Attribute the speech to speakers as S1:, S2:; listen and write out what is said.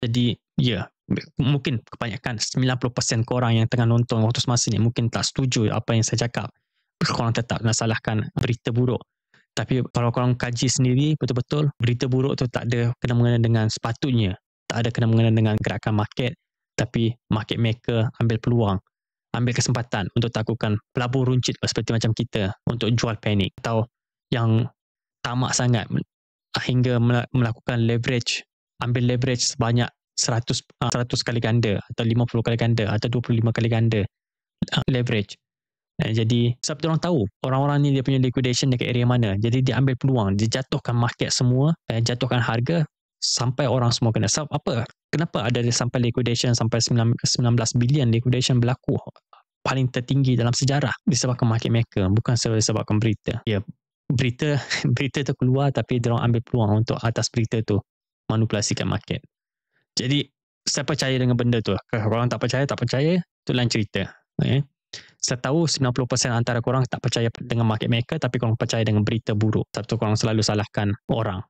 S1: Jadi, ya, mungkin kebanyakan 90% korang yang tengah nonton waktu semasa ni mungkin tak setuju apa yang saya cakap. Korang tetap nak salahkan berita buruk. Tapi kalau korang kaji sendiri betul-betul, berita buruk tu tak ada kena-mengena dengan sepatutnya. Tak ada kena-mengena dengan gerakan market, tapi market maker ambil peluang, ambil kesempatan untuk takutkan pelabur runcit seperti macam kita untuk jual panik, atau yang tamak sangat hingga melakukan leverage, ambil leverage sebanyak 100 kali ganda atau 50 kali ganda atau 25 kali ganda leverage. Jadi sebab orang tahu orang-orang ni dia punya liquidation dekat area mana, jadi dia ambil peluang, dia jatuhkan market semua, jatuhkan harga sampai orang semua kena. Sebab apa? Kenapa ada sampai liquidation sampai 19 bilion liquidation berlaku paling tertinggi dalam sejarah? Disebabkan market maker, bukan disebabkan berita. Ya, berita berita tu keluar tapi dia orang ambil peluang untuk atas berita tu manipulasikan market. Jadi saya percaya dengan benda tu. Kalau orang tak percaya, tu lain cerita. Saya tahu 90% antara korang tak percaya dengan market maker, tapi korang percaya dengan berita buruk. Sebab tu korang selalu salahkan orang.